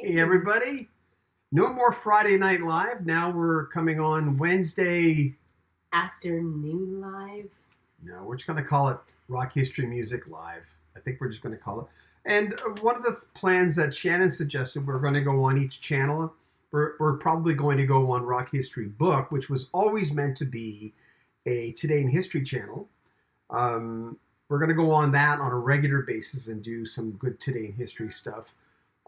Hey everybody, no more Friday Night Live. Now we're coming on Wednesday. Afternoon live. No, we're just going to call it Rock History Music Live. I think we're just going to call it. And one of the plans that Shannon suggested, we're going to go on each channel. We're probably going to go on Rock History Book, which was always meant to be a Today in History channel. We're going to go on that on a regular basis and do some good Today in History stuff.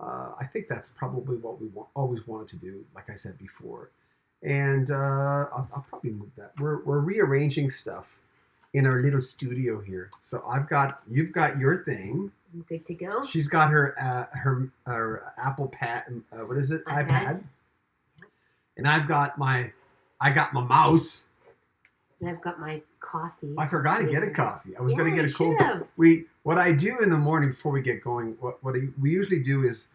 I think that's probably what we always wanted to do, like I said before. And I'll probably move that. We're rearranging stuff in our little studio here. So you've got your thing. I'm good to go. She's got her Apple Pad. What is it? iPad. And I got my mouse. And I've got my coffee. I forgot to get a coffee. I was going to get a cold. What I do in the morning before we get going, what we usually do is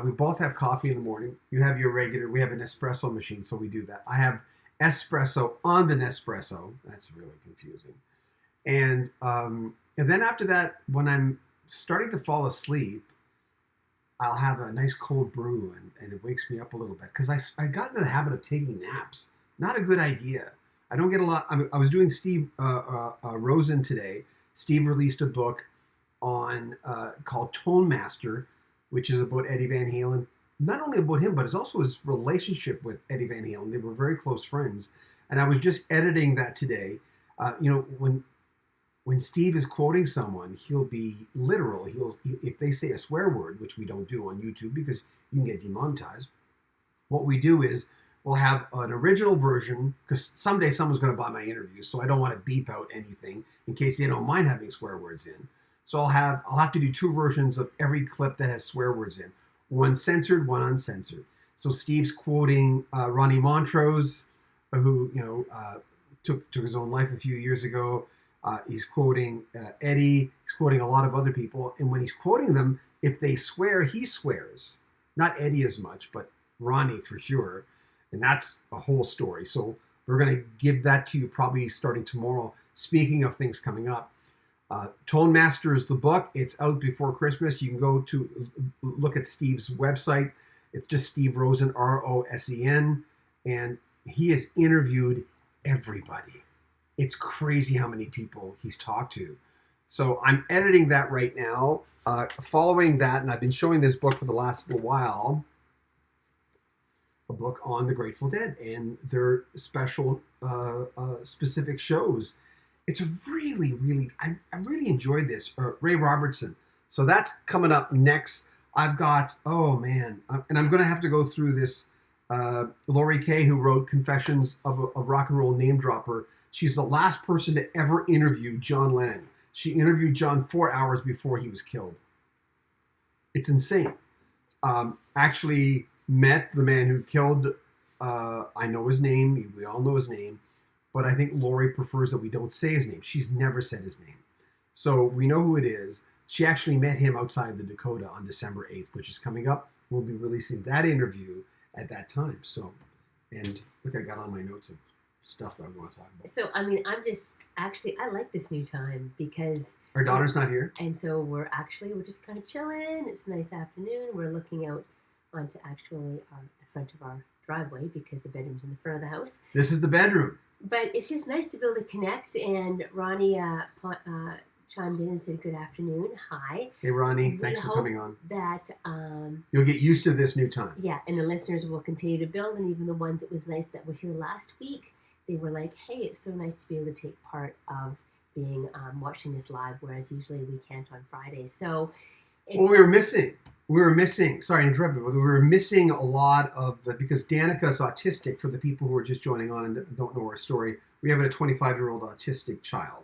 we both have coffee in the morning. You have your regular. We have an espresso machine, so we do that. I have espresso on the Nespresso. That's really confusing. And then after that, when I'm starting to fall asleep, I'll have a nice cold brew, and it wakes me up a little bit because I got into the habit of taking naps. Not a good idea. I don't get a lot. I was doing Steve Rosen today. Steve released a book on called Tone Master, which is about Eddie Van Halen. Not only about him, but it's also his relationship with Eddie Van Halen. They were very close friends. And I was just editing that today. When Steve is quoting someone, he'll be literal. If they say a swear word, which we don't do on YouTube because you can get demonetized, what we do is we'll have an original version because someday someone's going to buy my interview, so I don't want to beep out anything in case they don't mind having swear words in. So I'll have to do two versions of every clip that has swear words in, one censored, one uncensored. So Steve's quoting Ronnie Montrose, who took his own life a few years ago. He's quoting Eddie. He's quoting a lot of other people, and when he's quoting them, if they swear, he swears. Not Eddie as much, but Ronnie for sure. And that's a whole story. So we're going to give that to you probably starting tomorrow. Speaking of things coming up, Tone Master is the book. It's out before Christmas. You can go to look at Steve's website. It's just Steve Rosen, Rosen. And he has interviewed everybody. It's crazy how many people he's talked to. So I'm editing that right now. Following that, and I've been showing this book for the last little while, a book on the Grateful Dead and their special specific shows. It's a really, really, I really enjoyed this. Ray Robertson. So that's coming up next. I've got, and I'm going to have to go through this. Lori Kay, who wrote Confessions of a Rock and Roll Name Dropper. She's the last person to ever interview John Lennon. She interviewed John 4 hours before he was killed. It's insane. Actually met the man who killed, I know his name, we all know his name, but I think Lori prefers that we don't say his name. She's never said his name. So we know who it is. She actually met him outside the Dakota on December 8th, which is coming up. We'll be releasing that interview at that time. So, and look, I got all my notes of stuff that I want to talk about. So, I like this new time because our daughter's not here. And so we're just kind of chilling. It's a nice afternoon. We're looking out onto the front of our driveway because the bedroom's in the front of the house. This is the bedroom. But it's just nice to be able to connect. And Ronnie chimed in and said, "Good afternoon, hi." Hey, Ronnie, thanks for coming on. That you'll get used to this new time. Yeah, and the listeners will continue to build, and even the ones it was nice that were here last week, they were like, "Hey, it's so nice to be able to take part of being watching this live, whereas usually we can't on Fridays." So, we were missing. Sorry to interrupt you, but we were missing a lot of because Danica's autistic. For the people who are just joining on and don't know our story, we have a 25-year-old autistic child,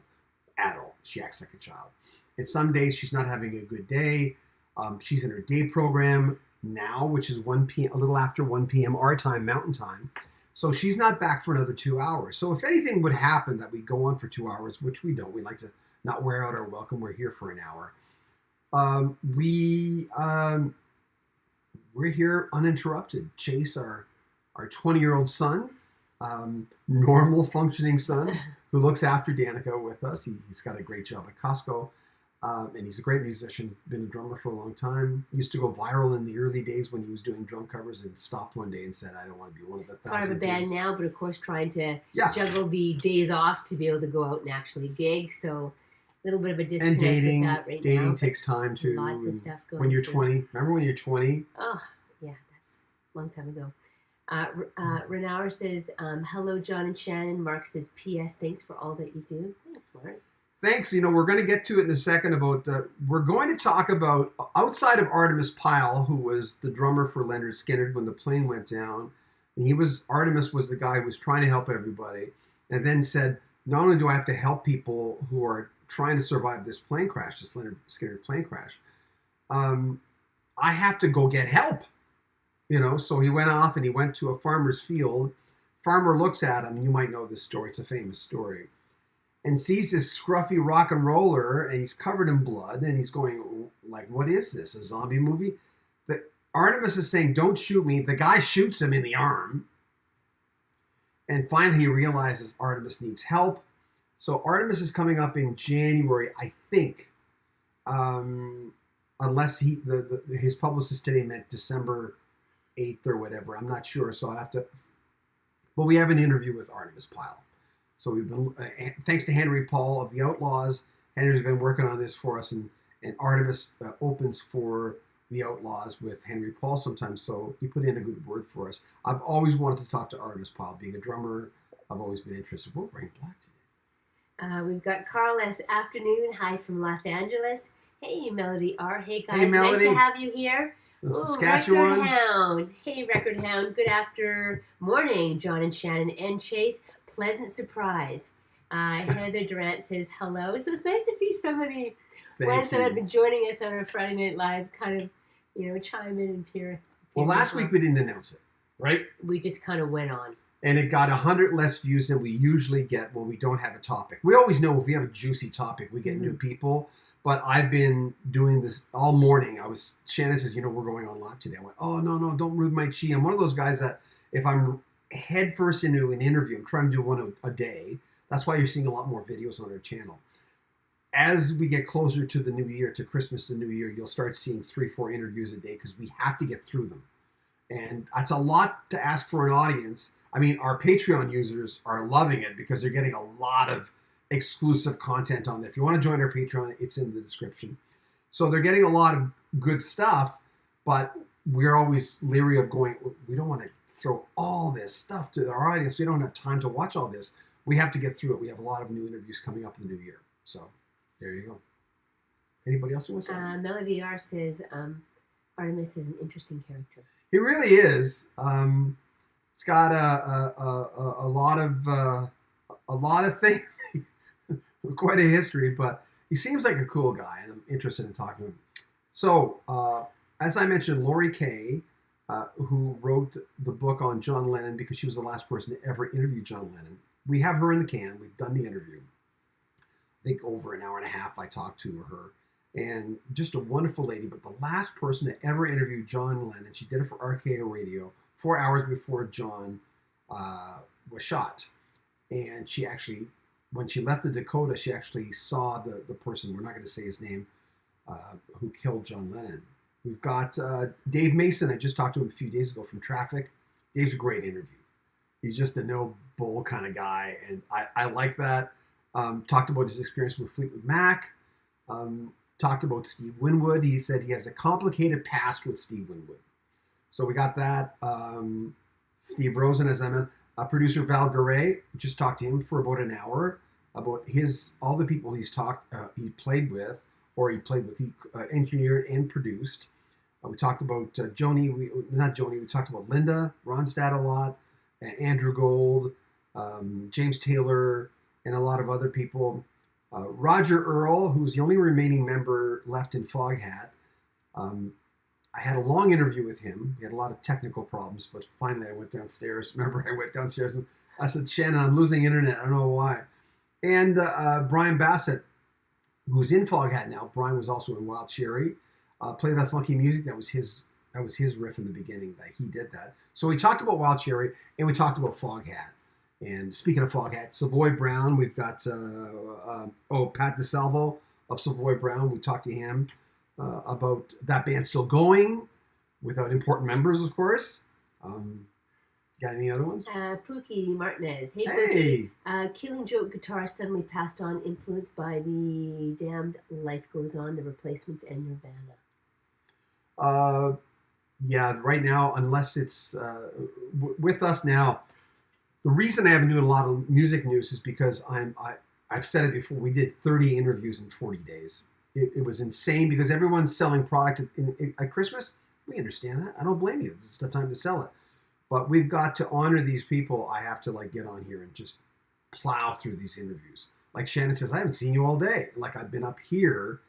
adult. She acts like a child. And some days she's not having a good day. She's in her day program now, which is 1 p.m., a little after 1 p.m. our time, Mountain Time. So she's not back for another 2 hours. So if anything would happen that we go on for 2 hours, which we don't, we like to not wear out our welcome. We're here for an hour. We're here uninterrupted. Chase, our 20-year-old son, normal functioning son, who looks after Danica with us. He's got a great job at Costco. And he's a great musician, been a drummer for a long time. Used to go viral in the early days when he was doing drum covers, and stopped one day and said, I don't want to be one of the Part of a thousand band kids. now, but of course trying to Yeah. juggle the days off to be able to go out and actually gig. So a little bit of a And disconnect dating, with that right now. dating but takes time too. Lots of stuff going When you're through. 20, remember when you're 20? Oh, yeah, that's a long time ago. Renauer says, hello, John and Shannon. Mark says, P.S. Thanks for all that you do. Thanks, Mark. Thanks. We're going to get to it in a second about, we're going to talk about, outside of Artemis Pyle, who was the drummer for Leonard Skinner when the plane went down. And Artemis was the guy who was trying to help everybody, and then said, not only do I have to help people who are trying to survive this plane crash, this Leonard Skinner plane crash, I have to go get help. So he went off and he went to a farmer's field. Farmer looks at him, and you might know this story, it's a famous story, and sees this scruffy rock and roller, and he's covered in blood, and he's going, like, what is this, a zombie movie? Artemis is saying, don't shoot me. The guy shoots him in the arm. And finally he realizes Artemis needs help. So Artemis is coming up in January, I think, unless his publicist today meant December 8th or whatever. I'm not sure, so I'll have to. But we have an interview with Artemis Pyle. So we've been, thanks to Henry Paul of the Outlaws. Henry's been working on this for us, and Artemis opens for the Outlaws with Henry Paul sometimes, so he put in a good word for us. I've always wanted to talk to Artemis Pyle. Being a drummer, I've always been interested. We're wearing black today. We've got Carl S. Afternoon. Hi from Los Angeles. Hey, Melody R. Hey, guys. Hey, Melody. Nice to have you here. Saskatchewan. Record Hound. Hey, Record Hound. Good after morning, John and Shannon and Chase. Pleasant surprise. Heather Durant says hello. So it's nice to see so many friends that have been joining us on our Friday Night Live kind of, chime in and peer. Well, last week we didn't announce it, right? We just kind of went on. And it got 100 less views than we usually get when we don't have a topic. We always know if we have a juicy topic, we get new people. But I've been doing this all morning. Shannon says, we're going on live today. I went, oh, no, don't ruin my chi. I'm one of those guys that if I'm head first into an interview, I'm trying to do one a day. That's why you're seeing a lot more videos on our channel. As we get closer to the new year, to Christmas, the new year, you'll start seeing 3-4 interviews a day because we have to get through them. And that's a lot to ask for an audience. I mean, our Patreon users are loving it because they're getting a lot of exclusive content on there. If you want to join our Patreon, it's in the description. So they're getting a lot of good stuff, but we're always leery of going, we don't want to throw all this stuff to our audience. We don't have time to watch all this. We have to get through it. We have a lot of new interviews coming up in the new year. So there you go. Anybody else who wants to? Melody R says Artemis is an interesting character. He really is. It's got a lot of things, quite a history, but he seems like a cool guy, and I'm interested in talking to him. So, as I mentioned, Lori Kay, who wrote the book on John Lennon because she was the last person to ever interview John Lennon. We have her in the can. We've done the interview. I think over an hour and a half I talked to her. And just a wonderful lady, but the last person to ever interview John Lennon, she did it for RKO Radio 4 hours before John was shot. And she actually, when she left the Dakota, she actually saw the person, we're not going to say his name, who killed John Lennon. We've got Dave Mason. I just talked to him a few days ago from Traffic. Dave's a great interview. He's just a no-bull kind of guy, and I like that. Talked about his experience with Fleetwood Mac. Talked about Steve Winwood. He said he has a complicated past with Steve Winwood. So we got that. Steve Rosen, as I mentioned. Producer Val Garay, just talked to him for about an hour about all the people he played with, he engineered and produced. We talked about Joni, we talked about Linda Ronstadt a lot, and Andrew Gold, James Taylor, and a lot of other people. Roger Earl, who's the only remaining member left in Foghat. I had a long interview with him. He had a lot of technical problems, but finally I went downstairs. Remember, I went downstairs and I said, Shannon, I'm losing internet. I don't know why. And Brian Bassett, who's in Foghat now. Brian was also in Wild Cherry. Played that funky music. That was his riff in the beginning. That he did that. So we talked about Wild Cherry and we talked about Foghat. And speaking of Foghat, Savoy Brown, we've got Pat DeSalvo of Savoy Brown. We talked to him about that band still going without important members, of course. Got any other ones? Pookie Martinez. Hey, Hey. Pookie. Killing Joke guitar suddenly passed on, influenced by the Damned, Life Goes On, The Replacements, and Nirvana. Yeah, right now, unless it's with us now, the reason I haven't doing a lot of music news is because I've said it before. We did 30 interviews in 40 days. It was insane because everyone's selling product at Christmas. We understand that. I don't blame you. This is the time to sell it. But we've got to honor these people. I have to get on here and just plow through these interviews. Like Shannon says, I haven't seen you all day. Like I've been up here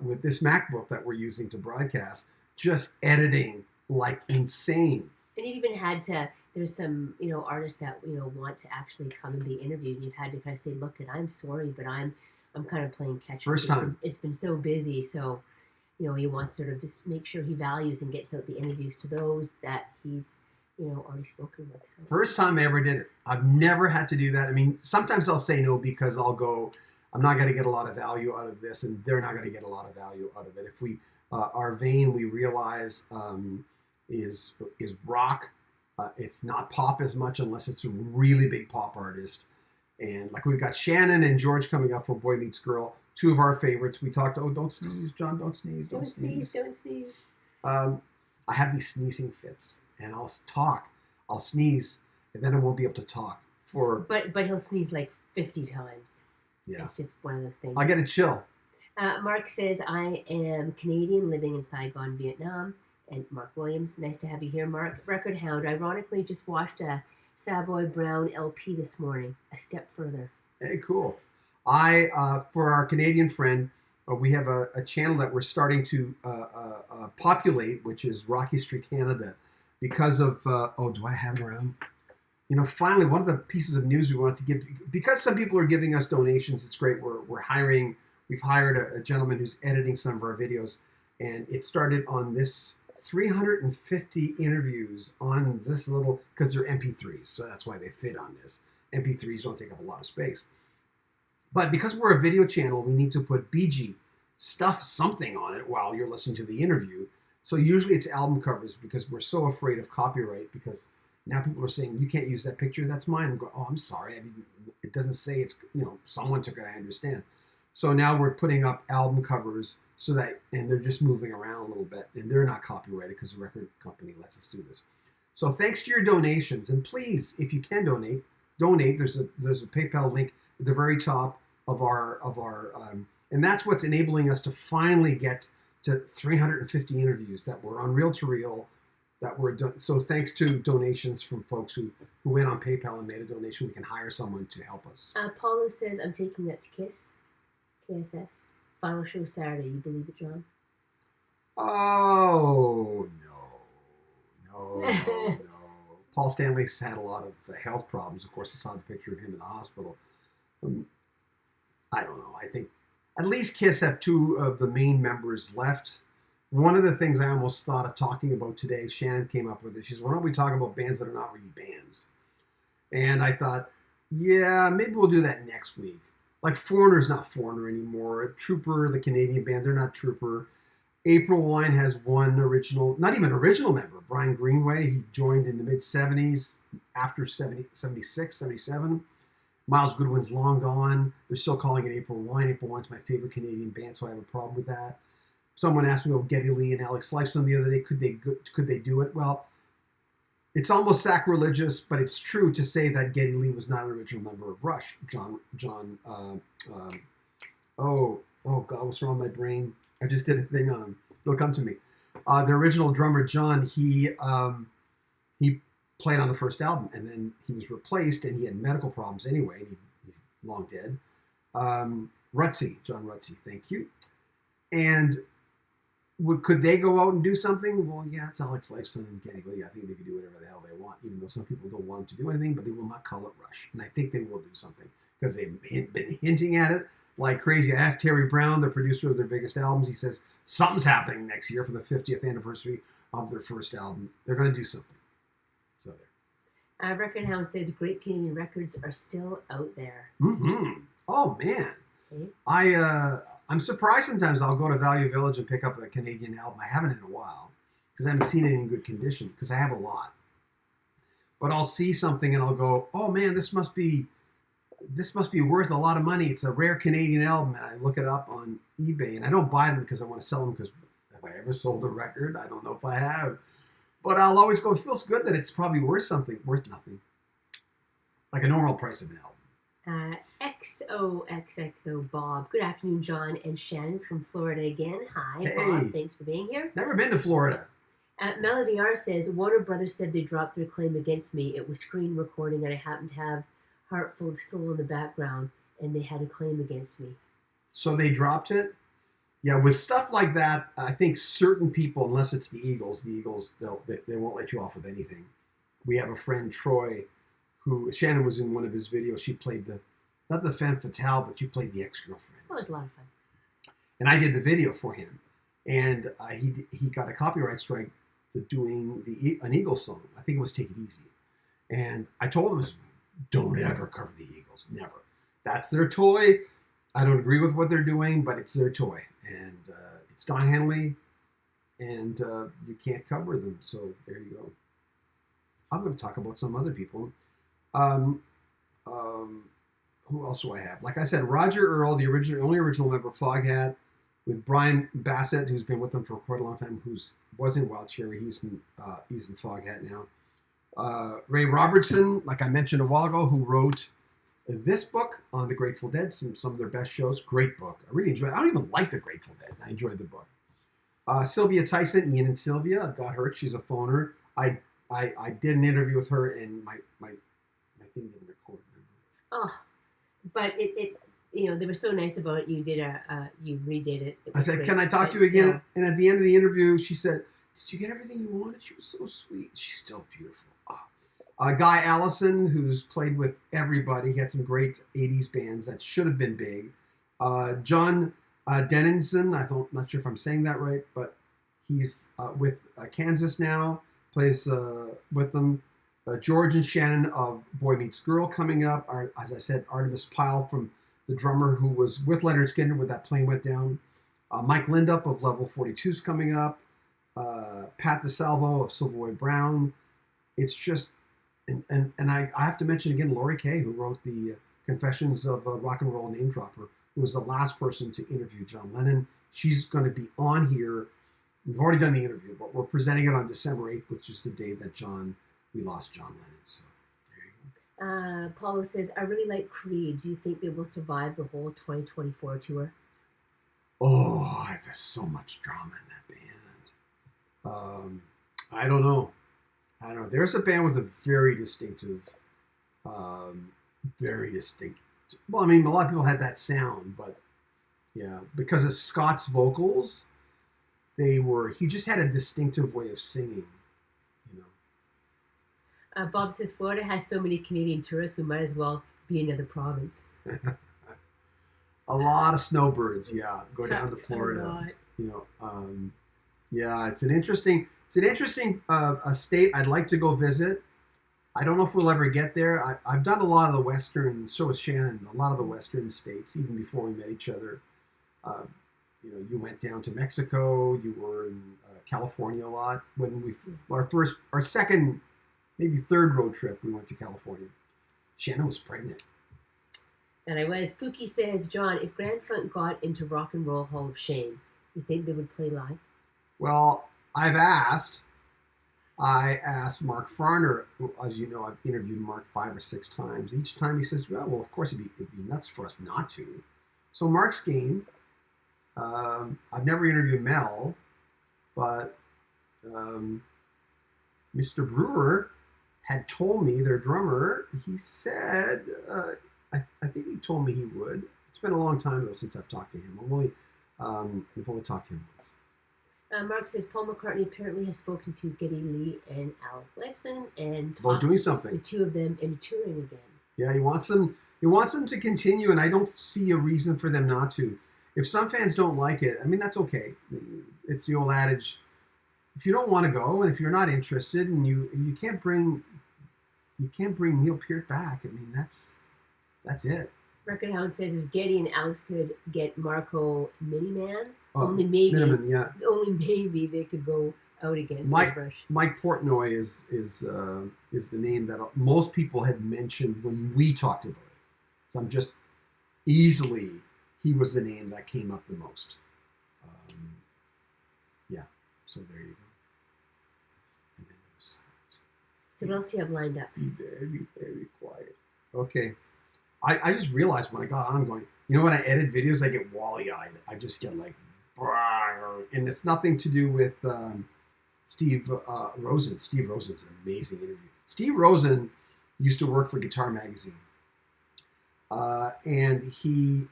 with this MacBook that we're using to broadcast, just editing like insane. And you even had to. There's some artists that want to actually come and be interviewed. And you've had to kind of say, look, and I'm sorry, but I'm kind of playing catch up. First time. It's been so busy, so he wants to sort of just make sure he values and gets out the interviews to those that he's already spoken with. So. First time I ever did it. I've never had to do that. I mean, sometimes I'll say no because I'll go, I'm not going to get a lot of value out of this, and they're not going to get a lot of value out of it. If we, our vein, we realize is rock. It's not pop as much unless it's a really big pop artist. And like we've got Shannon and George coming up for Boy Meets Girl, two of our favorites. We talked, don't sneeze, John, don't sneeze, don't sneeze. Don't sneeze. I have these sneezing fits. And I'll talk, I'll sneeze, and then I won't be able to talk But he'll sneeze like 50 times. Yeah. It's just one of those things. I get a chill. Mark says, I am Canadian living in Saigon, Vietnam. And Mark Williams, nice to have you here, Mark. Record Hound, ironically just watched a Savoy Brown LP this morning, A Step Further. Hey, cool. For our Canadian friend, we have a channel that we're starting to populate, which is Rocky Street Canada. Because of, do I have it around? Finally, one of the pieces of news we wanted to give, because some people are giving us donations, it's great. We've hired a gentleman who's editing some of our videos, and it started on this 350 interviews on this little, because they're MP3s, so that's why they fit on this. MP3s don't take up a lot of space. But because we're a video channel, we need to put BG, something on it while you're listening to the interview. So usually it's album covers because we're so afraid of copyright because now people are saying, you can't use that picture, that's mine. I'm going, oh, I'm sorry. It doesn't say it's, someone took it, I understand. So now we're putting up album covers and they're just moving around a little bit and they're not copyrighted because the record company lets us do this. So thanks to your donations, and please, if you can donate. There's a PayPal link at the very top of our and that's what's enabling us to finally get to 350 interviews that were on Reel to Reel that were done. So thanks to donations from folks who went on PayPal and made a donation, we can hire someone to help us. Paulo says, I'm taking that's KSS. Final show Saturday. You believe it, John? Oh, no. Paul Stanley's had a lot of health problems. Of course, I saw the picture of him in the hospital. I don't know. I think at least KISS have two of the main members left. One of the things I almost thought of talking about today, Shannon came up with it. She said, why don't we talk about bands that are not really bands? And I thought, yeah, maybe we'll do that next week. Like Foreigner's not Foreigner anymore. Trooper, the Canadian band, they're not Trooper. April Wine has one original, not even original member, Brian Greenway. He joined in the mid-70s after 76, 77. Miles Goodwin's long gone. They're still calling it April Wine. April Wine's my favorite Canadian band, so I have a problem with that. Someone asked me about Geddy Lee and Alex Lifeson the other day. Could they do it? Well, it's almost sacrilegious, but it's true to say that Geddy Lee was not an original member of Rush. Oh God, what's wrong with my brain? I just did a thing on him. It'll come to me. The original drummer, John, he played on the first album, and then he was replaced, and he had medical problems anyway, and he's long dead. John Rutsey, thank you. And could they go out and do something? Well, yeah, it's Alex Lifeson and Geddy Lee. I think they can do whatever the hell they want, even though some people don't want them to do anything, but they will not call it Rush. And I think they will do something because they've been hinting at it like crazy. I asked Terry Brown, the producer of their biggest albums. He says something's happening next year for the 50th anniversary of their first album. They're going to do something. So there. Record House says great Canadian records are still out there. Mm-hmm. Oh man, Okay. I'm surprised sometimes I'll go to Value Village and pick up a Canadian album. I haven't in a while because I haven't seen it in good condition because I have a lot. But I'll see something and I'll go, oh man, this must be worth a lot of money. It's a rare Canadian album. And I look it up on eBay and I don't buy them because I want to sell them because have I ever sold a record? I don't know if I have. But I'll always go, it feels good that it's probably worth nothing. Like a normal price of an album. XOXXO Bob. Good afternoon, John and Shannon from Florida again. Hi, Hey. Bob. Thanks for being here. Never been to Florida. Melody R says, Warner Brothers said they dropped their claim against me. It was screen recording and I happened to have Heart Full of Soul in the background and they had a claim against me. So they dropped it? Yeah, with stuff like that, I think certain people, unless it's the Eagles, they won't let you off with anything. We have a friend, Troy, who, Shannon was in one of his videos. She played not the femme fatale, but you played the ex-girlfriend. That was a lot of fun. And I did the video for him. And he got a copyright strike for doing an Eagles song. I think it was Take It Easy. And I told him, don't ever cover the Eagles. Never. That's their toy. I don't agree with what they're doing, but it's their toy. And it's Don Henley. And you can't cover them. So there you go. I'm going to talk about some other people. Who else do I have? Like I said, Roger Earl, the only original member of Foghat, with Brian Bassett, who's been with them for quite a long time, was in Wild Cherry. He's in Foghat now. Ray Robertson, like I mentioned a while ago, who wrote this book on the Grateful Dead, some of their best shows. Great book. I really enjoyed it. I don't even like the Grateful Dead. I enjoyed the book. Sylvia Tyson, Ian and Sylvia, got hurt. She's a phoner. I did an interview with her, and my thing didn't record. Oh, but it they were so nice about it. You redid it. I said, great. Can I talk to you again? And at the end of the interview, she said, did you get everything you wanted? She was so sweet. She's still beautiful. Guy Allison, who's played with everybody. He had some great 80s bands that should have been big. John Dennison, not sure if I'm saying that right, but he's with Kansas now, plays with them. George and Shannon of Boy Meets Girl coming up. As I said, Artemis Pyle from the drummer who was with Leonard Skinner when that plane went down. Mike Lindup of Level 42 is coming up. Pat DeSalvo of Silverboy Brown. It's just, and I have to mention again Laurie Kay, who wrote the Confessions of a Rock and Roll Name Dropper, who was the last person to interview John Lennon. She's going to be on here. We've already done the interview, but we're presenting it on December 8th, which is the day that we lost John Lennon. So there you go. Paulo says, I really like Creed. Do you think they will survive the whole 2024 tour? Oh, there's so much drama in that band. I don't know. There's a band with a very distinctive, well, I mean, a lot of people had that sound, but yeah, because of Scott's vocals, he just had a distinctive way of singing. Bob says, Florida has so many Canadian tourists, we might as well be another province. A lot of snowbirds, yeah, go down to Florida. Yeah, it's an interesting state. I'd like to go visit. I don't know if we'll ever get there. I've done a lot of the western, so has Shannon, a lot of the western states, even before we met each other. You went down to Mexico. You were in California a lot. When our second, maybe third road trip, we went to California. Shannon was pregnant. And I was. Pookie says, John, if Grand Funk got into Rock and Roll Hall of Shame, you think they would play live? Well, I asked Mark Farner, as you know, I've interviewed Mark 5 or 6 times. Each time he says, well, of course it'd be nuts for us not to. So Mark's game. I've never interviewed Mel, but Mr. Brewer had told me, their drummer, he said, I think he told me he would. It's been a long time, though, since I've talked to him. We've only talked to him once. Mark says Paul McCartney apparently has spoken to Geddy Lee and Alec Lifeson and about doing something. The two of them into touring again. Yeah, he wants them to continue, and I don't see a reason for them not to. If some fans don't like it, I mean, that's okay. It's the old adage: if you don't want to go, and if you're not interested, and you can't bring Neil Peart back, I mean, that's it. Record Hound says if Getty and Alex could get Marco Miniman, Oh, only maybe, Miniman, yeah. only maybe they could go out against Bush. Mike Portnoy is the name that most people had mentioned when we talked about it. So I'm just easily he was the name that came up the most. Yeah. So there you go. And then there was so what else do you have lined up? Be very, very quiet. Okay. I just realized when I got on, going, when I edit videos, I get wally-eyed. I just get like, and it's nothing to do with Steve Rosen. Steve Rosen's an amazing interview. Steve Rosen used to work for Guitar Magazine. And he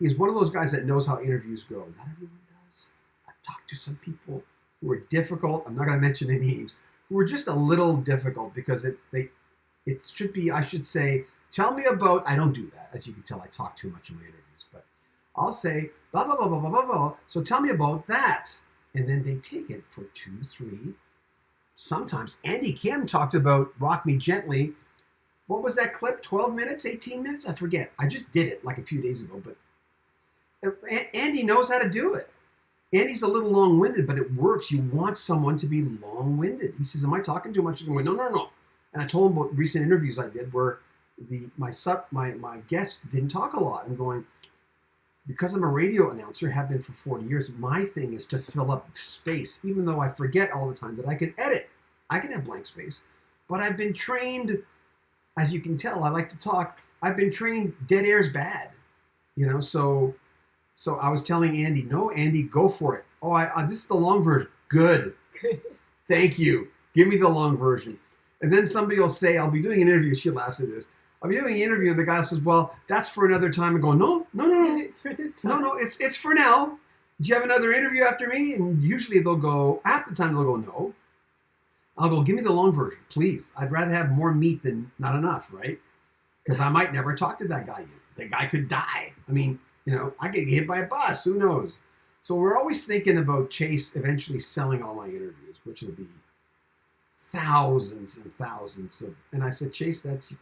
is one of those guys that knows how interviews go. Not everyone does. I've talked to some people who are difficult. I'm not going to mention any names. Who are just a little difficult because it should be, I should say, tell me about, I don't do that. As you can tell, I talk too much in my interviews. But I'll say, blah, blah, blah, blah, blah, blah, blah. So tell me about that. And then they take it for 2, 3. Sometimes Andy Kim talked about Rock Me Gently. What was that clip? 12 minutes, 18 minutes? I forget. I just did it like a few days ago. But Andy knows how to do it. Andy's a little long-winded, but it works. You want someone to be long-winded. He says, am I talking too much? I'm going, no. And I told him about recent interviews I did where my guest didn't talk a lot. I'm going, because I'm a radio announcer, have been for 40 years, my thing is to fill up space, even though I forget all the time that I can edit. I can have blank space. But I've been trained, as you can tell, I like to talk. I've been trained dead air's bad. So I was telling Andy, no, Andy, go for it. Oh, this is the long version. Good. Thank you. Give me the long version. And then somebody will say, I'll be doing an interview. She laughs at this. I'll be doing an interview. And the guy says, well, that's for another time. I go, no. It's for this time. No, it's for now. Do you have another interview after me? And usually they'll go, half the time they'll go, no. I'll go, give me the long version, please. I'd rather have more meat than not enough, right? Because I might never talk to that guy again. The guy could die. I mean, I could get hit by a bus. Who knows? So we're always thinking about Chase eventually selling all my interviews, which will be thousands and thousands of. And I said, Chase, that's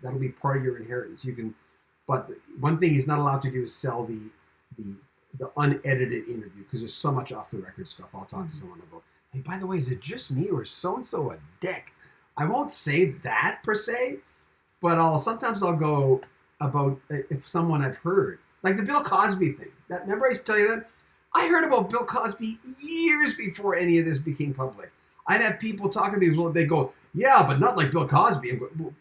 that'll be part of your inheritance. You can, but one thing he's not allowed to do is sell the unedited interview because there's so much off the record stuff. I'll talk to someone about. Hey, by the way, is it just me or so and so a dick? I won't say that per se, but sometimes I'll go about if someone I've heard. Like the Bill Cosby thing. Remember I used to tell you that? I heard about Bill Cosby years before any of this became public. I'd have people talking to me, they go, yeah, but not like Bill Cosby. I'm going,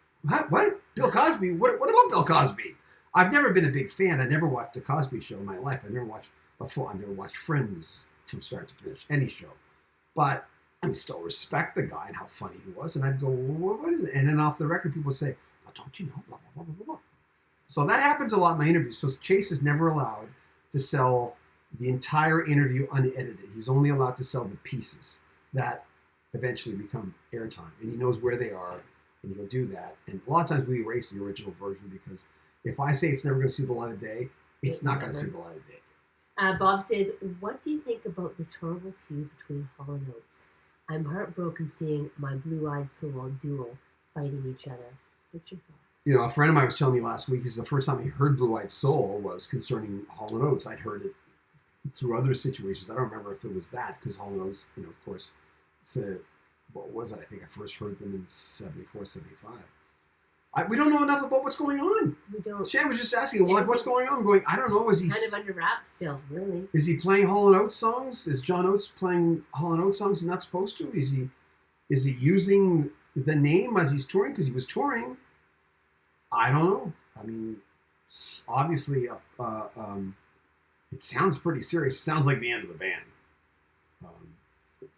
what? Bill Cosby? What about Bill Cosby? I've never been a big fan. I never watched The Cosby Show in my life. I've never watched Friends from start to finish, any show. But I still respect the guy and how funny he was. And I'd go, what is it? And then off the record, people would say, well, don't you know, blah, blah, blah, blah, blah. So that happens a lot in my interviews. So Chase is never allowed to sell the entire interview unedited. He's only allowed to sell the pieces that eventually become airtime. And he knows where they are, and he'll do that. And a lot of times we erase the original version because if I say it's never going to see the light of day, it's not going to see the light of day. Bob says, what do you think about this horrible feud between Hall and Oates? I'm heartbroken seeing my blue-eyed soul duo fighting each other. What's your thoughts? A friend of mine was telling me last week, the first time he heard Blue Eyed Soul was concerning Hall & Oates. I'd heard it through other situations. I don't remember if it was that, because Hall & Oates, of course, what was it? I think I first heard them in 74, 75. We don't know enough about what's going on. We don't. Shannon was just asking, what's going on? I'm going, I don't know. Is he kind of under wraps still, really? Is he playing Hall & Oates songs? Is John Oates playing Hall & Oates songs he's not supposed to? Is he using the name as he's touring? Because he was touring. I don't know. I mean, obviously, it sounds pretty serious. It sounds like the end of the band.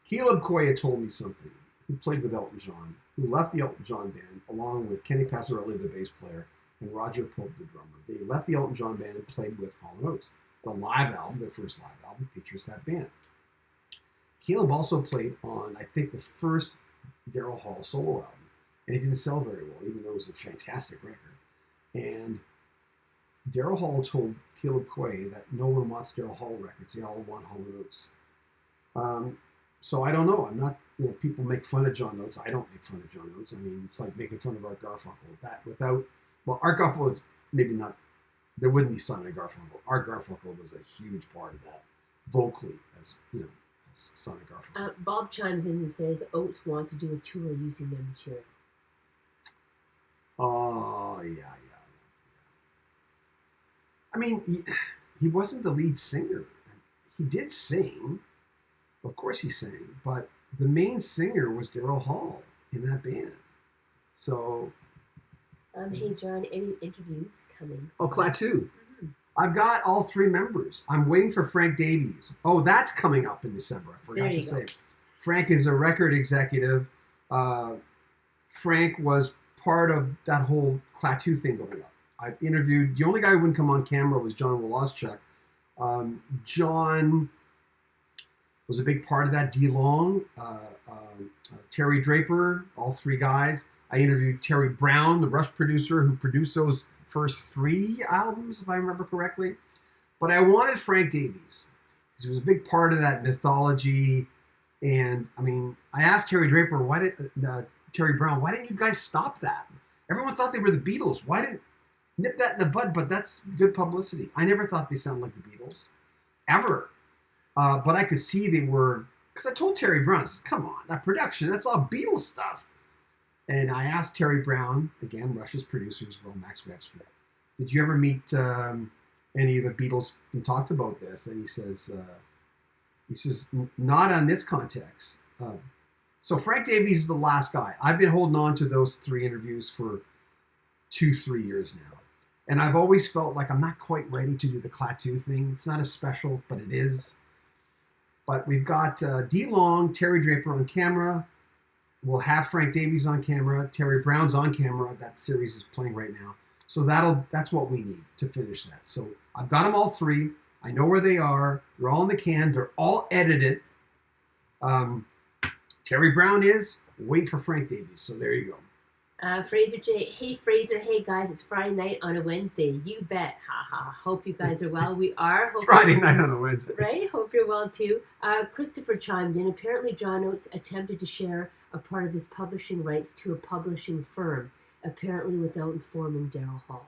Caleb Koya told me something. Who played with Elton John, who left the Elton John band along with Kenny Passarelli, the bass player, and Roger Pope, the drummer. They left the Elton John band and played with Hall & Oates. The live album, their first live album, features that band. Caleb also played on, I think, the first Daryl Hall solo album. And it didn't sell very well, even though it was a fantastic record. And Daryl Hall told Caleb Quay that no one wants Daryl Hall records. They all want Hall & Oates. So I don't know. I'm not, people make fun of John Oates. I don't make fun of John Oates. I mean, it's like making fun of Art Garfunkel. Art Garfunkel maybe not. There wouldn't be Simon and Garfunkel. Art Garfunkel was a huge part of that, vocally, as Simon Garfunkel. Bob chimes in and says Oates wants to do a tour using their material. Oh yeah. I mean, he wasn't the lead singer. He did sing, of course he sang, but the main singer was Daryl Hall in that band. So. Hey John, any interviews coming? Oh, Klaatu. I've got all 3 members. I'm waiting for Frank Davies. Oh, that's coming up in December. I forgot to say. Frank is a record executive. Frank was part of that whole Klaatu thing going up. I interviewed, the only guy who wouldn't come on camera was John Woloschuk. John was a big part of that. D. Long, Terry Draper, all 3 guys. I interviewed Terry Brown, the Rush producer who produced those first 3 albums, if I remember correctly. But I wanted Frank Davies because he was a big part of that mythology. And I mean, I asked Terry Draper, Terry Brown, why didn't you guys stop that? Everyone thought they were the Beatles. Why didn't nip that in the bud? But that's good publicity. I never thought they sounded like the Beatles, ever. But I could see they were, because I told Terry Brown, I said, come on, that production, that's all Beatles stuff. And I asked Terry Brown, again, Rush's producer as well, Max Webster, did you ever meet any of the Beatles and talked about this? And he says, not on this context. So Frank Davies is the last guy. I've been holding on to those 3 interviews for 2-3 years now. And I've always felt like I'm not quite ready to do the Klaatu thing. It's not as special, but it is. But we've got D. Long, Terry Draper on camera. We'll have Frank Davies on camera. Terry Brown's on camera. That series is playing right now. So that's what we need to finish that. So I've got them all 3. I know where they are. They're all in the can. They're all edited. Terry Brown is. Wait for Frank Davies. So there you go. Fraser J. Hey, Fraser. Hey, guys. It's Friday night on a Wednesday. You bet. Ha. Hope you guys are well. We are. Friday night on a Wednesday. Right? Hope you're well, too. Christopher chimed in. Apparently, John Oates attempted to share a part of his publishing rights to a publishing firm, apparently without informing Daryl Hall.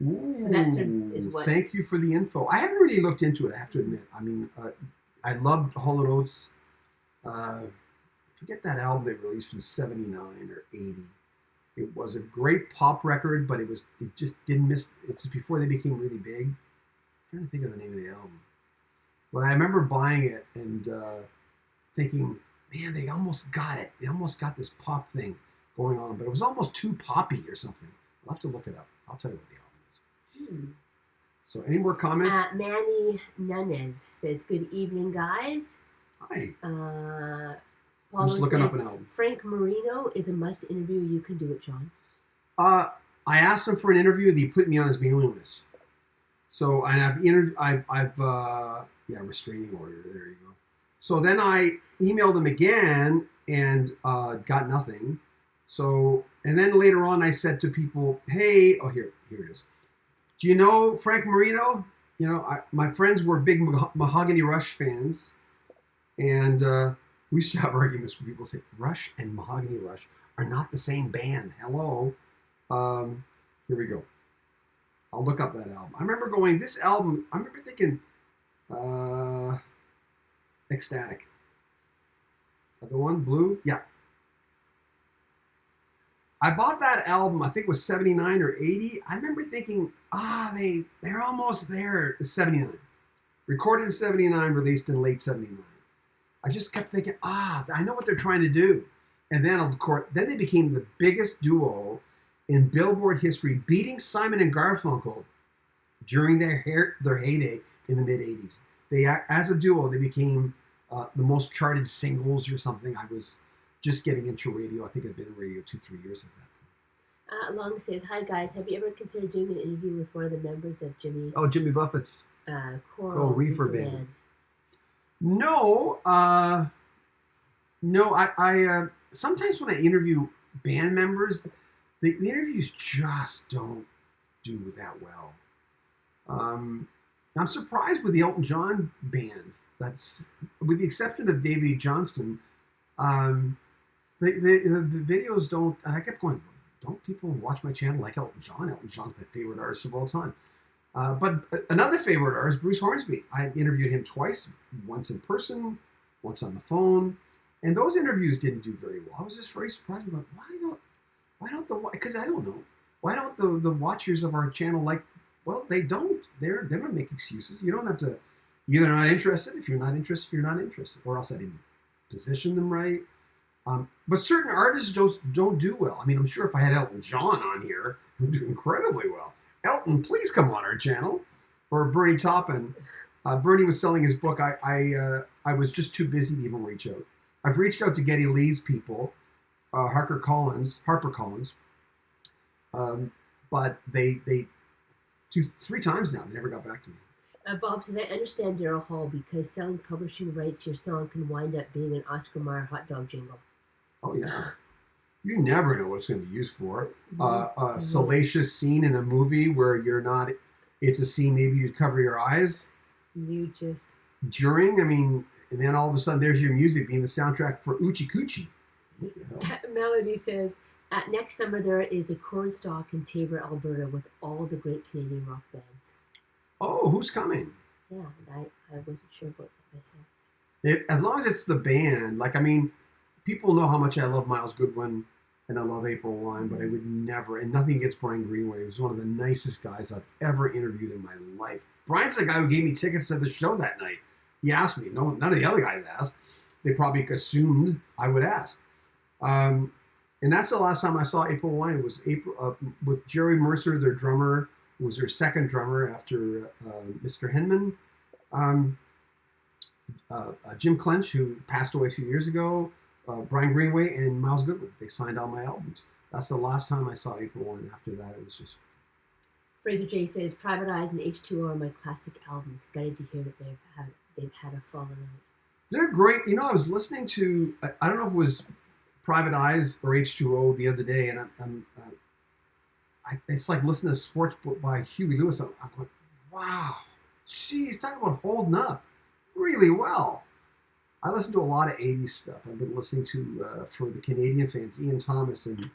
Ooh, so that is what. Thank you for the info. I haven't really looked into it, I have to admit. I mean, I loved Hall & Oates. Forget that album they released from 79 or 80. It was a great pop record, but it just didn't miss. It's before they became really big. I'm trying to think of the name of the album. But I remember buying it and thinking, man, they almost got it. They almost got this pop thing going on, but it was almost too poppy or something. I'll have to look it up. I'll tell you what the album is. So any more comments? Manny Nunez says, good evening, guys. Hi. Paulo just looking says, up an album. Frank Marino is a must interview. You can do it, John. I asked him for an interview. He put me on his mailing list. So and restraining order. There you go. So then I emailed him again and got nothing. So and then later on I said to people, hey, oh here it is. Do you know Frank Marino? You know, my friends were big Mahogany Rush fans, and we used to have arguments where people say Rush and Mahogany Rush are not the same band. Hello. Here we go. I'll look up that album. I remember going, this album, I remember thinking, Ecstatic. The one, Blue? Yeah. I bought that album, I think it was 79 or 80. I remember thinking, they're almost there. It's 79. Recorded in 79, released in late 79. I just kept thinking, I know what they're trying to do. And then, of course, then they became the biggest duo in Billboard history, beating Simon and Garfunkel during their heyday in the mid-'80s. They, as a duo, they became the most charted singles or something. I was just getting into radio. I think I'd been in radio 2-3 years at that point. Long says, hi guys, have you ever considered doing an interview with one of the members of Jimmy Buffett's Coral Reefer Band? No, I sometimes when I interview band members, the interviews just don't do that well. I'm surprised with the Elton John band. That's with the exception of Davy Johnston. The videos don't. And I kept going. don't people watch my channel like Elton John? Elton John's my favorite artist of all time. But another favorite artist, Bruce Hornsby. I interviewed him twice, once in person, once on the phone, and those interviews didn't do very well. I was just very surprised about because I don't know, why don't the watchers of our channel like? Well, they don't. They don't make excuses. You don't have to. You're not interested. If you're not interested, you're not interested. Or else I didn't position them right. But certain artists don't do well. I mean, I'm sure if I had Elton John on here, he would do incredibly well. Elton, please come on our channel. Or Bernie Taupin. Bernie was selling his book. I was just too busy to even reach out. I've reached out to Geddy Lee's people, Harper Collins, but they 3 times now. They never got back to me. Bob says, I understand Daryl Hall because selling publishing rights your song can wind up being an Oscar Mayer hot dog jingle. Oh, yeah. You never know what it's going to be used for. A salacious scene in a movie where you're not, it's a scene maybe you cover your eyes. You just. During, I mean, and then all of a sudden there's your music being the soundtrack for Oochie Coochie. Melody says, next summer there is a cornstalk in Tabor, Alberta with all the great Canadian rock bands. Oh, who's coming? Yeah, I wasn't sure about that myself. As long as it's the band, like, I mean, people know how much I love Miles Goodwin and I love April Wine, but I would never, and nothing against Brian Greenway. He was one of the nicest guys I've ever interviewed in my life. Brian's the guy who gave me tickets to the show that night. He asked me. No, none of the other guys asked. They probably assumed I would ask. And that's the last time I saw April Wine. It was April with Jerry Mercer, their drummer. It was their second drummer after Mr. Henman. Jim Clench, who passed away a few years ago. Brian Greenway and Miles Goodwin. They signed all my albums. That's the last time I saw April Wine. After that, it was just. Fraser J says, Private Eyes and H2O are my classic albums. Gutted to hear that they've had a falling out. They're great. You know, I was listening to, I don't know if it was Private Eyes or H2O the other day, and it's like listening to Sports Book by Huey Lewis. I'm going, wow, geez, talking about holding up really well. I listen to a lot of 80s stuff. I've been listening to, for the Canadian fans, Ian Thomas and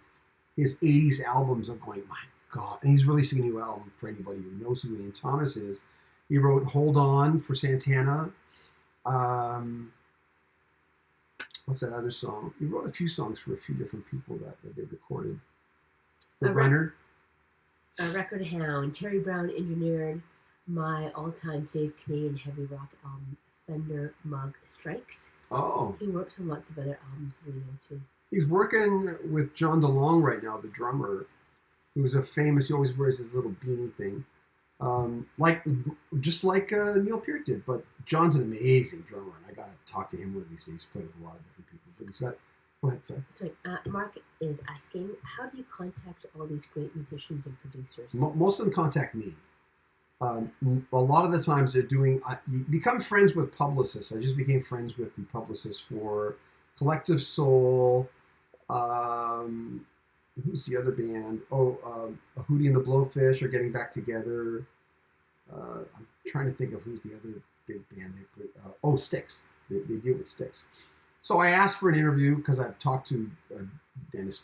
his 80s albums. I'm going, my God. And he's releasing a new album for anybody who knows who Ian Thomas is. He wrote Hold On for Santana. What's that other song? He wrote a few songs for a few different people that they recorded. The Runner. Record Hound. Terry Brown engineered my all-time fave Canadian heavy rock album, Thunder Mug Strikes. Oh. He works on lots of other albums we know too. He's working with John DeLong right now, the drummer, who's a famous, he always wears his little beanie thing. Just like Neil Peart did. But John's an amazing drummer, and I got to talk to him one of these days. He's played with a lot of different people. But he's got, go ahead, sorry. Sorry, Mark is asking, how do you contact all these great musicians and producers? Most of them contact me. A lot of the times they're doing, you become friends with publicists. I just became friends with the publicist for Collective Soul. Who's the other band? Hootie and the Blowfish are getting back together. I'm trying to think of who's the other big band they put. Styx. They deal with Styx. So I asked for an interview because I've talked to Dennis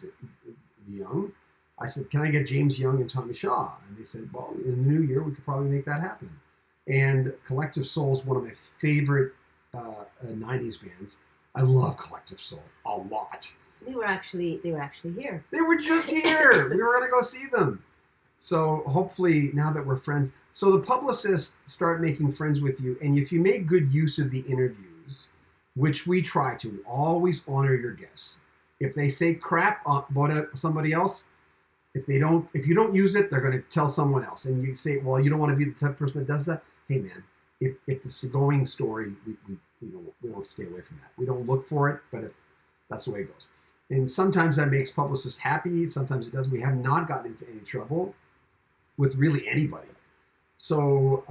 Young. I said, can I get James Young and Tommy Shaw? And they said, well, in the new year, we could probably make that happen. And Collective Soul is one of my favorite 90s bands. I love Collective Soul a lot. They were actually here. They were just here. We were going to go see them. So hopefully now that we're friends. So the publicists start making friends with you. And if you make good use of the interviews, which we try to, always honor your guests. If they say crap about somebody else, if you don't use it, they're going to tell someone else. And you say, well, you don't want to be the type of person that does that. Hey, man, if it's a going story, we don't stay away from that. We don't look for it, but that's the way it goes. And sometimes that makes publicists happy. Sometimes it doesn't. We have not gotten into any trouble with really anybody. So,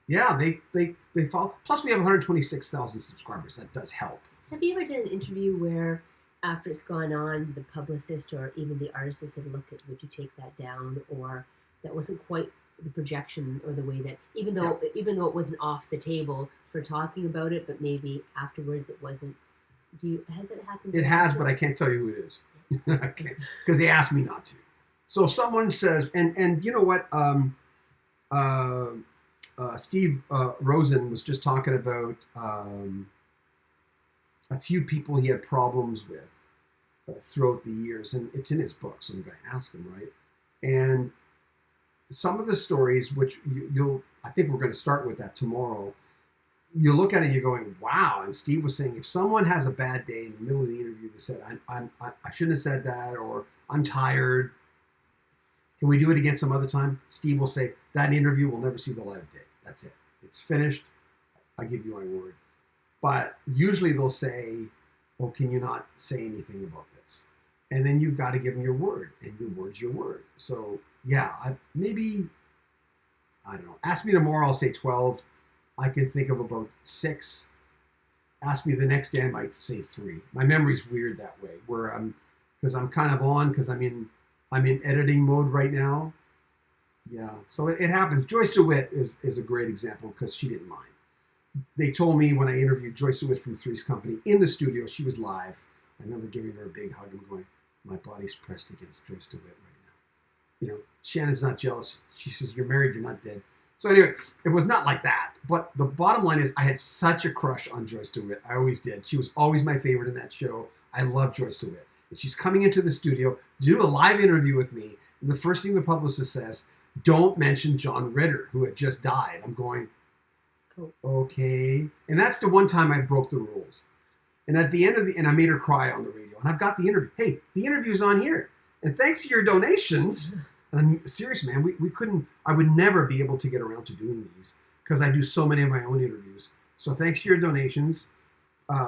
yeah, they follow. Plus, we have 126,000 subscribers. That does help. Have you ever done an interview where, after it's gone on, the publicist or even the artist has said, look, would you take that down? Or that wasn't quite the projection or the way that, even though it wasn't off the table for talking about it, but maybe afterwards it wasn't. Has it happened? It has, but I can't tell you who it is. Okay, because they asked me not to. So if someone says, and you know what, uh, Steve Rosen was just talking about a few people he had problems with throughout the years, and it's in his book, so I'm going to ask him, right? And some of the stories, which you'll, I think we're going to start with that tomorrow. You look at it, you're going, wow. And Steve was saying, if someone has a bad day in the middle of the interview, they said, I shouldn't have said that, or I'm tired. Can we do it again some other time? Steve will say, that interview will never see the light of day. That's it. It's finished. I give you my word. But usually they'll say, well, can you not say anything about this? And then you've got to give them your word, and your word's your word. So, yeah, maybe, I don't know. Ask me tomorrow, I'll say 12. I can think of about 6. Ask me the next day, I might say 3. My memory's weird that way, where because I'm kind of on, because I'm in editing mode right now. Yeah, so it happens. Joyce DeWitt is a great example because she didn't mind. They told me when I interviewed Joyce DeWitt from Three's Company in the studio, she was live. I remember giving her a big hug and going, my body's pressed against Joyce DeWitt right now. You know, Shannon's not jealous. She says, you're married, you're not dead. So anyway, it was not like that. But the bottom line is I had such a crush on Joyce DeWitt. I always did. She was always my favorite in that show. I love Joyce DeWitt. And she's coming into the studio to do a live interview with me. And the first thing the publicist says, don't mention John Ritter, who had just died. I'm going, okay. And that's the one time I broke the rules. And at the end of and I made her cry on the radio. And I've got the interview. Hey, the interview's on here. And thanks to your donations, and I'm serious, man, we couldn't, I would never be able to get around to doing these because I do so many of my own interviews. So thanks to your donations,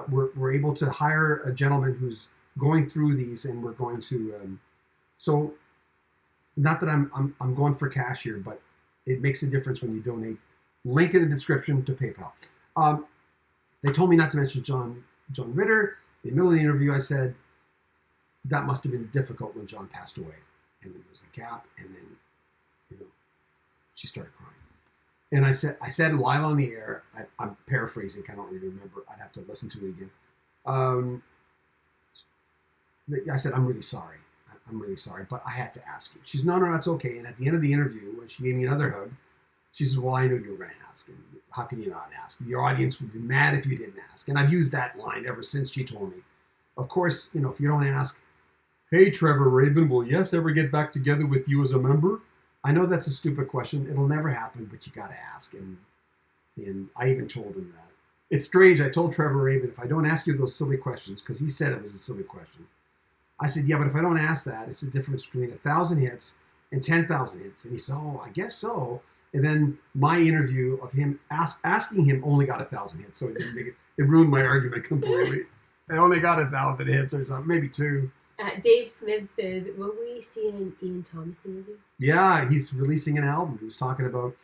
we're able to hire a gentleman who's going through these, and we're going to, so not that I'm going for cash here, but it makes a difference when you donate. Link in the description to PayPal. They told me not to mention John Ritter. In the middle of the interview, I said, that must have been difficult when John passed away. And then there was a gap, and then, you know, she started crying. And I said live on the air, I'm paraphrasing, I don't really remember. I'd have to listen to it again. I said, I'm really sorry. I'm really sorry, but I had to ask you. She's, no, that's okay. And at the end of the interview, when she gave me another hug, she says, well, I knew you were going to ask. And how can you not ask? Your audience would be mad if you didn't ask. And I've used that line ever since she told me. Of course, you know, if you don't ask, hey, Trevor Rabin, will Yes ever get back together with you as a member? I know that's a stupid question. It'll never happen, but you got to ask. And I even told him that. It's strange. I told Trevor Rabin, if I don't ask you those silly questions, because he said it was a silly question. I said, yeah, but if I don't ask that, it's the difference between 1,000 hits and 10,000 hits. And he said, oh, I guess so. And then my interview of him asking him only got 1,000 hits. So it didn't make it. It ruined my argument completely. I only got 1,000 hits or something, maybe 2. Dave Smith says, will we see an Ian Thomas interview? Yeah, he's releasing an album. He was talking about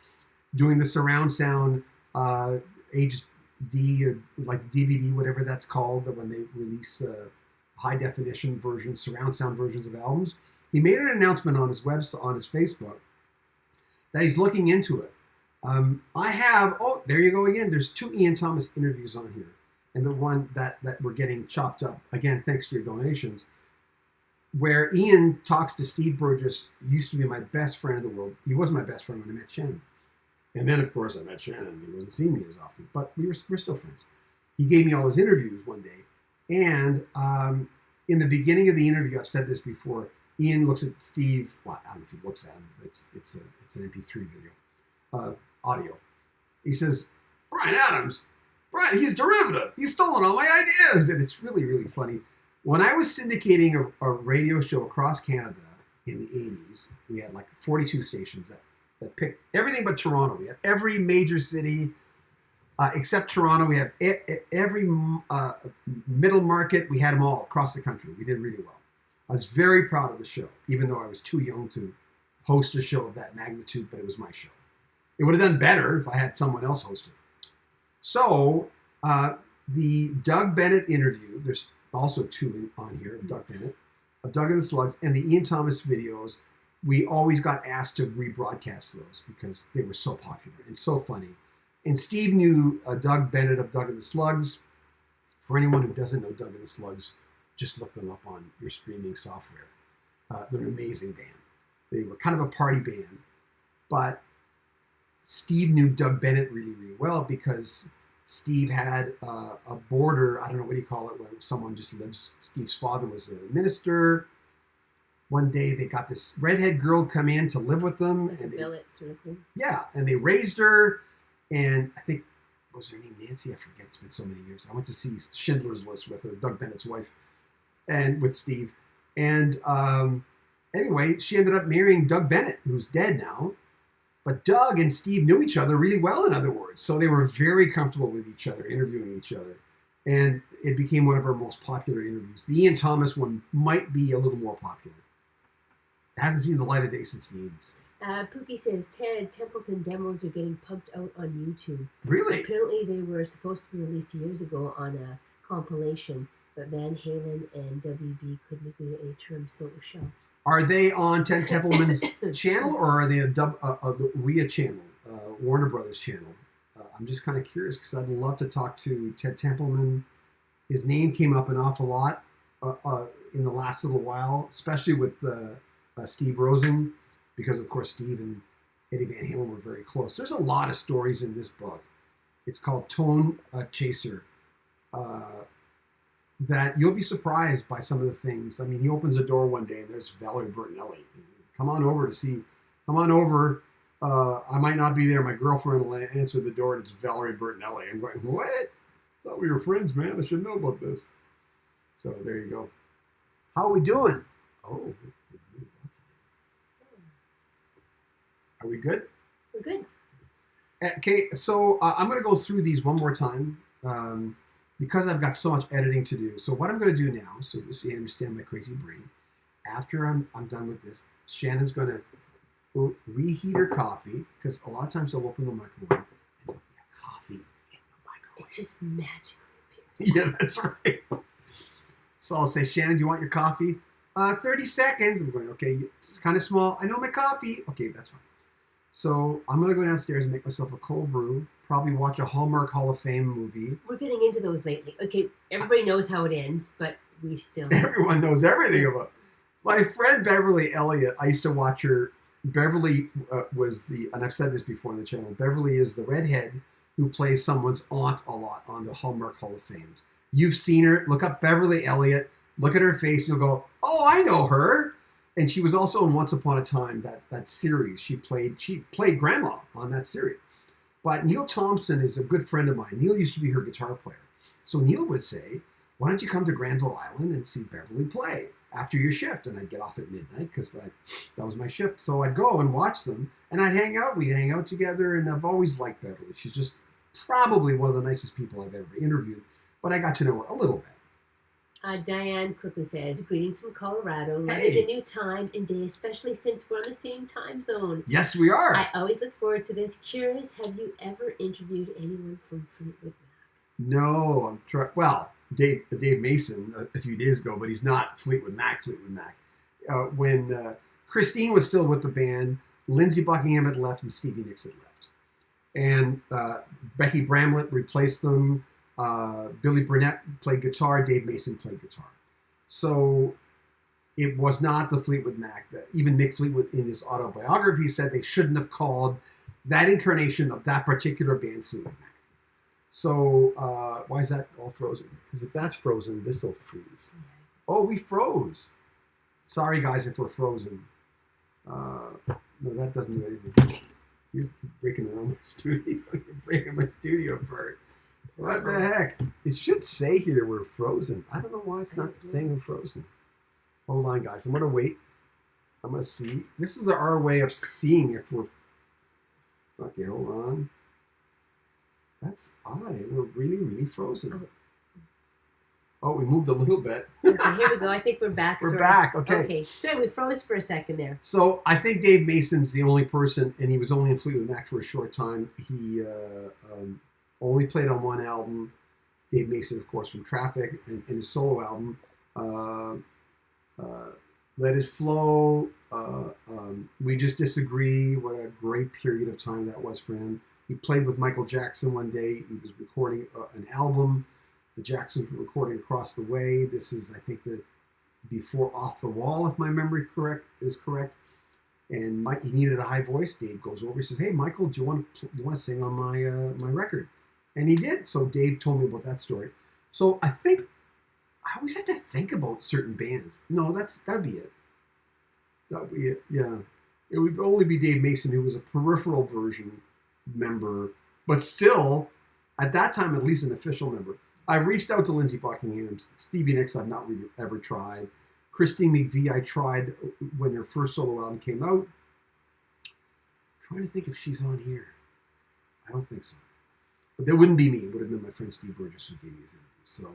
doing the surround sound HD, like DVD, whatever that's called, when they release high definition versions, surround sound versions of albums. He made an announcement on his website, on his Facebook, that he's looking into it. I have, there you go again. There's 2 Ian Thomas interviews on here. And the one that we're getting chopped up, again, thanks to your donations, where Ian talks to Steve Burgess, used to be my best friend in the world. He was my best friend when I met Shannon. And then, of course, I met Shannon. He wasn't seeing me as often, but we're still friends. He gave me all his interviews one day. And in the beginning of the interview, I've said this before, Ian looks at Steve. Well, I don't know if he looks at him. It's an MP3 video, audio. He says, Brian Adams, he's derivative. He's stolen all my ideas. And it's really, really funny. When I was syndicating a radio show across Canada in the 80s, we had like 42 stations that picked everything but Toronto. We had every major city except Toronto. We had every middle market. We had them all across the country. We did really well. I was very proud of the show, even though I was too young to host a show of that magnitude, but it was my show. It would have done better if I had someone else host it. So the Doug Bennett interview, there's also 2 on here of Doug Bennett, of Doug and the Slugs, and the Ian Thomas videos. We always got asked to rebroadcast those because they were so popular and so funny. And Steve knew Doug Bennett of Doug and the Slugs. For anyone who doesn't know Doug and the Slugs, just look them up on your streaming software. They're an amazing band. They were kind of a party band, but Steve knew Doug Bennett really, really well because Steve had a border, I don't know what do you call it, where someone just lives. Steve's father was a minister. One day they got this redhead girl come in to live with them. Like and a billet sort of thing. Yeah, and they raised her, and I think, what was her name, Nancy? I forget, it's been so many years. I went to see Schindler's List with her, Doug Bennett's wife, and with Steve. And anyway, she ended up marrying Doug Bennett, who's dead now. But Doug and Steve knew each other really well, in other words. So they were very comfortable with each other, interviewing each other. And it became one of our most popular interviews. The Ian Thomas one might be a little more popular. It hasn't seen the light of day since the 80s. Pookie says Ted Templeton demos are getting pumped out on YouTube. Really? Apparently they were supposed to be released years ago on a compilation, but Van Halen and WB couldn't agree to any terms, so it was shelved. Are they on Ted Templeman's channel, or are they a WIA channel, Warner Brothers channel? I'm just kind of curious because I'd love to talk to Ted Templeman. His name came up an awful lot in the last little while, especially with Steve Rosen, because of course Steve and Eddie Van Halen were very close. There's a lot of stories in this book. It's called Tone Chaser. That you'll be surprised by some of the things. I mean, he opens the door one day and there's Valerie Bertinelli. Come on over. I might not be there. My girlfriend will answer the door and it's Valerie Bertinelli. I'm going, what? I thought we were friends, man. I should know about this. So there you go. How are we doing? Oh, are we good? We're good. Okay, so I'm going to go through these one more time. Because I've got so much editing to do. So what I'm going to do now, so you understand my crazy brain, after I'm done with this, Shannon's going to reheat her coffee, because a lot of times I'll open the microwave and there'll be a coffee in the microwave. It just magically appears. Yeah, that's right. So I'll say, Shannon, do you want your coffee? 30 seconds. I'm going, okay, it's kind of small. I know my coffee. Okay, that's fine. So I'm going to go downstairs and make myself a cold brew, probably watch a Hallmark Hall of Fame movie. We're getting into those lately. Okay, everybody knows how it ends, but we still... Everyone knows everything about it. My friend Beverly Elliott, I used to watch her. Beverly was and I've said this before on the channel, Beverly is the redhead who plays someone's aunt a lot on the Hallmark Hall of Fame. You've seen her. Look up Beverly Elliott. Look at her face and you'll go, oh, I know her. And she was also in Once Upon a Time, that series. She played Grandma on that series. But Neil Thompson is a good friend of mine. Neil used to be her guitar player. So Neil would say, why don't you come to Granville Island and see Beverly play after your shift? And I'd get off at midnight because that was my shift. So I'd go and watch them and I'd hang out. We'd hang out together, and I've always liked Beverly. She's just probably one of the nicest people I've ever interviewed. But I got to know her a little bit. Diane quickly says, greetings from Colorado. Loving Hey. the new time and day, especially since we're on the same time zone. Yes, we are. I always look forward to this. Curious, have you ever interviewed anyone from Fleetwood Mac? No, well, Dave Mason a few days ago, but he's not Fleetwood Mac. When Christine was still with the band, Lindsey Buckingham had left and Stevie Nicks had left. And Becky Bramlett replaced them. Billy Burnett played guitar. Dave Mason played guitar. So it was not the Fleetwood Mac. Even Mick Fleetwood in his autobiography said they shouldn't have called that incarnation of that particular band Fleetwood Mac. So why is that all frozen? Because if that's frozen, this will freeze. Oh, we froze. Sorry, guys, if we're frozen. No, that doesn't do anything. You're breaking around my studio. You're breaking my studio apart. What the heck? It should say here we're frozen. I don't know why it's not saying we're frozen. Hold on, guys. I'm going to wait. I'm going to see. This is our way of seeing if we're... Okay, hold on. That's odd. We're really, really frozen. Oh, we moved a little bit. Okay, here we go. I think we're back. We're back. Okay. Okay, so we froze for a second there. So I think Dave Mason's the only person, and he was only in Fleetwood Mac for a short time. He only played on one album. Dave Mason, of course, from Traffic, and his solo album, Let It Flow, We Just Disagree. What a great period of time that was for him. He played with Michael Jackson one day. He was recording an album. The Jacksons were recording across the way. This is, I think, the before Off the Wall, if my memory is correct. And Mike, he needed a high voice. Dave goes over. He says, "Hey, Michael, do you want to sing on my record?" And he did. So Dave told me about that story. So I think I always had to think about certain bands. No, that'd be it. That'd be it. Yeah, it would only be Dave Mason, who was a peripheral version member, but still, at that time, at least an official member. I've reached out to Lindsey Buckingham, Stevie Nicks. I've not really ever tried. Christine McVie, I tried when her first solo album came out. I'm trying to think if she's on here. I don't think so. But that wouldn't be me. It would have been my friend Steve Burgess who gave me his interview.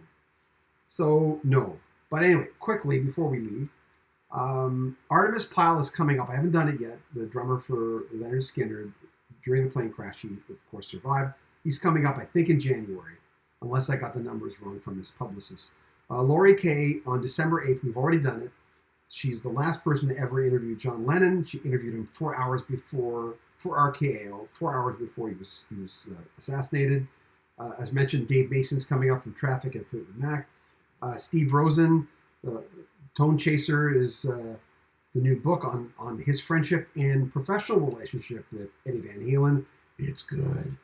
So no. But anyway, quickly before we leave, Artemis Pyle is coming up. I haven't done it yet. The drummer for Leonard Skinner, during the plane crash, he of course survived. He's coming up, I think, in January, unless I got the numbers wrong from his publicist. Lori Kay on December 8th, we've already done it. She's the last person to ever interview John Lennon. She interviewed him 4 hours before, for RKO, 4 hours before he was assassinated. As mentioned, Dave Mason's coming up from Traffic and Fleetwood Mac. Steve Rosen, Tone Chaser, is the new book on his friendship and professional relationship with Eddie Van Halen. It's good.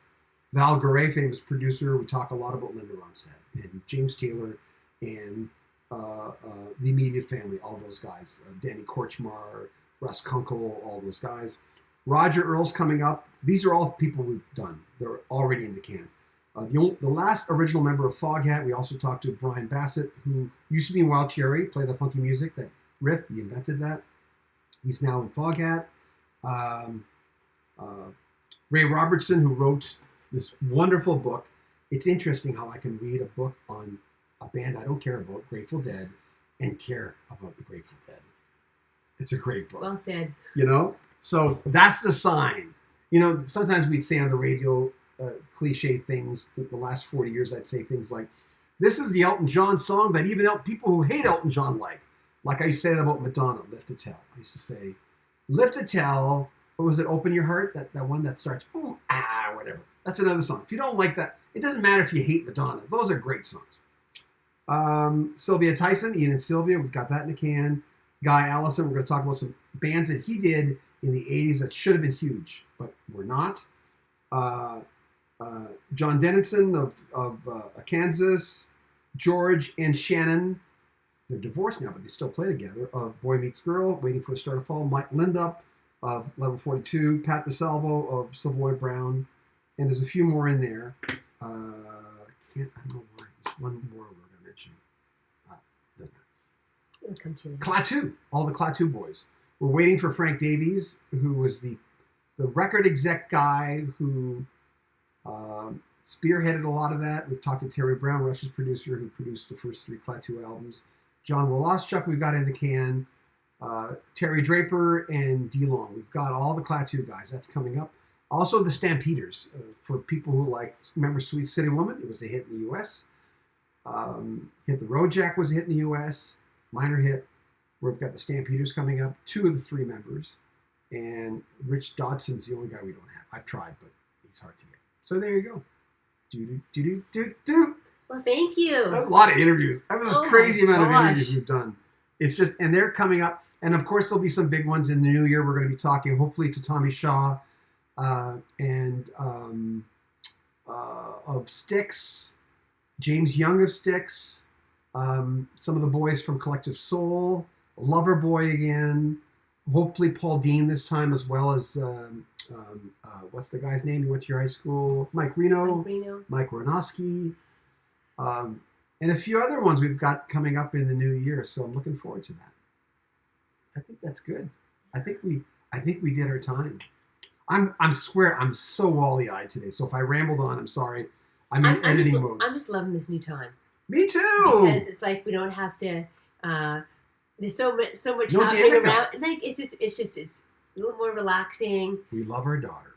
Val Garay, famous producer. We talk a lot about Linda Ronstadt and James Taylor and the immediate family, all those guys. Danny Korchmar, Russ Kunkel, all those guys. Roger Earl's coming up. These are all people we've done. They're already in the can. The last original member of Foghat, we also talked to Brian Bassett, who used to be in Wild Cherry, played the funky music, that riff, he invented that. He's now in Foghat. Ray Robertson, who wrote this wonderful book. It's interesting how I can read a book on a band I don't care about, Grateful Dead, and care about the Grateful Dead. It's a great book. Well said. You know? So that's the sign. You know, sometimes we'd say on the radio cliche things. The last 40 years, I'd say things like, this is the Elton John song that even people who hate Elton John like. Like I said about Madonna, Lift to Tell. I used to say, Lift to Tell, what was it, Open Your Heart? That one that starts, ooh, ah, whatever. That's another song. If you don't like that, it doesn't matter if you hate Madonna. Those are great songs. Sylvia Tyson, Ian and Sylvia, we've got that in the can. Guy Allison, we're going to talk about some bands that he did in the 80s that should have been huge, but were not. John Dennison of Kansas, George and Shannon, they're divorced now, but they still play together, of Boy Meets Girl, Waiting for a Star to Fall, Mike Lindup of Level 42, Pat DeSalvo of Savoy Brown, and there's a few more in there. I don't know where, there's one more we're going to mention. Doesn't matter. It'll come to you. Klaatu, all the Klaatu boys. We're waiting for Frank Davies, who was the record exec guy who spearheaded a lot of that. We've talked to Terry Brown, Rush's producer, who produced the first 3 Klaatu albums. John Woloschuk, we've got in the can. Terry Draper and D-Long. We've got all the Klaatu guys. That's coming up. Also, the Stampeders. For people who remember Sweet City Woman, it was a hit in the U.S. Hit the Road Jack was a hit in the U.S. Minor hit. We've got the Stampeders coming up. 2 of the 3 members. And Rich Dodson's the only guy we don't have. I've tried, but he's hard to get. So there you go. Do. Well, thank you. That's a lot of interviews. That was a crazy amount of interviews we've done. It's just, and they're coming up. And of course, there'll be some big ones in the new year. We're going to be talking, hopefully, to Tommy Shaw and of Styx, James Young of Styx, some of the boys from Collective Soul, Loverboy again, hopefully Paul Dean this time, as well as what's the guy's name? You went to your high school? Mike Reno. Mike Ronoski. And a few other ones we've got coming up in the new year. So I'm looking forward to that. I think that's good. I think we did our time. I'm so wally-eyed today. So if I rambled on, I'm sorry. I'm in editing mode. I'm just loving this new time. Me too. Because it's like we don't have to. There's so much happening around. Like it's a little more relaxing. We love our daughter,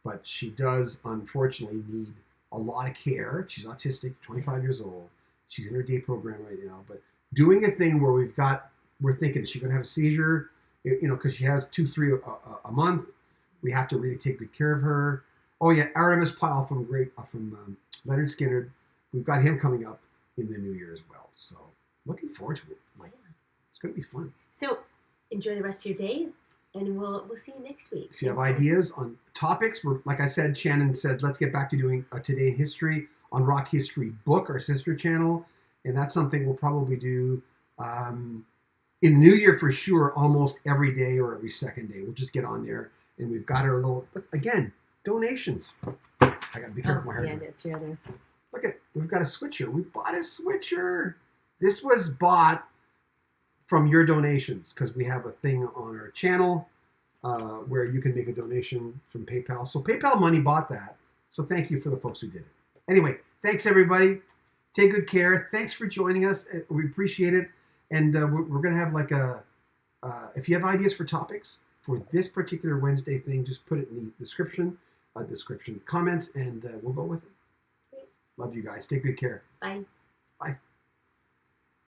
but she does unfortunately need a lot of care. She's autistic, 25 years old. She's in her day program right now. But doing a thing where we're thinking, is she going to have a seizure? You know, because she has 2-3 a month. We have to really take good care of her. Oh yeah, Artemis Pyle from Leonard Skinner. We've got him coming up. in the new year as well. So looking forward to it. Like, it's going to be fun. So enjoy the rest of your day, and we'll see you next week. If you have ideas on topics, like I said, Shannon said, let's get back to doing a Today in History on Rock History Book, our sister channel. And that's something we'll probably do in the new year for sure, almost every day or every second day. We'll just get on there, and we've got our little, again, donations. I got to be careful. My hair. Yeah, that's your other. Look at, we've got a switcher. We bought a switcher. This was bought from your donations because we have a thing on our channel where you can make a donation from PayPal. So PayPal money bought that. So thank you for the folks who did it. Anyway, thanks everybody. Take good care. Thanks for joining us. We appreciate it. And we're going to have like if you have ideas for topics for this particular Wednesday thing, just put it in the description, comments, and we'll go with it. Great. Love you guys. Take good care. Bye. Bye.